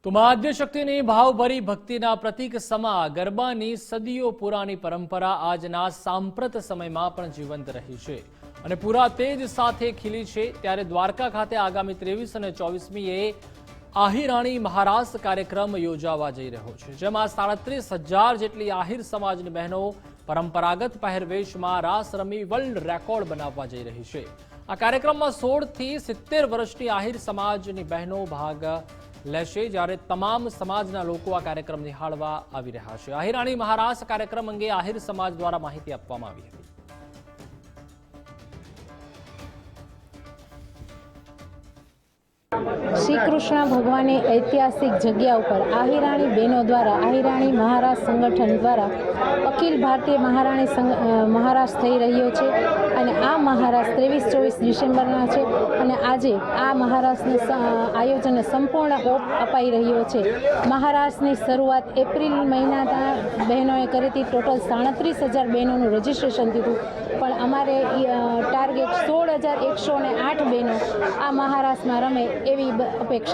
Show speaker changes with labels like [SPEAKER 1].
[SPEAKER 1] તો આદ્યશક્તિની ભાવભરી ભક્તિના પ્રતીક સમા ગરબાની સદીઓ પુરાની પરંપરા આજના સાંપ્રત સમયમાં પણ જીવંત રહી છે અને પૂરા તેજ સાથે ખીલી છે। ત્યારે દ્વારકા ખાતે આગામી 23 અને 24મીએ આહિરાણી મહારાસ કાર્યક્રમ યોજાવા જઈ રહ્યો છે, જેમાં 37,000 જેટલી આહિર સમાજની બહેનો પરંપરાગત પહેરવેશમાં રાસ રમી વર્લ્ડ રેકોર્ડ બનાવવા જઈ રહી છે। આ કાર્યક્રમમાં 16 થી 70 વર્ષની આહિર સમાજની બહેનો ભાગ લેશે, જ્યારે તમામ સમાજના લોકો આ કાર્યક્રમ નિહાળવા આવી રહ્યા છે। આહિરાણી મહારાસ કાર્યક્રમ અંગે આહિર સમાજ દ્વારા માહિતી આપવામાં આવી હતી।
[SPEAKER 2] શ્રી કૃષ્ણ ભગવાનની ઐતિહાસિક જગ્યા ઉપર આહિરાણી બહેનો દ્વારા આહિરાણી મહારાસ સંગઠન દ્વારા અખિલ ભારતીય મહારાસ થઈ રહ્યો છે અને આ મહારાસ 23-24 ડિસેમ્બરના છે અને આજે આ મહારાસનું આયોજન સંપૂર્ણ ઓપ અપાઈ રહ્યો છે। મહારાસની શરૂઆત એપ્રિલ મહિનાના બહેનોએ કરી હતી। ટોટલ 37,000 બહેનોનું રજીસ્ટ્રેશન થયું, પણ અમારે ટાર્ગેટ 16,108 બહેનો આ મહારાસમાં રમે એવી અપેક્ષા।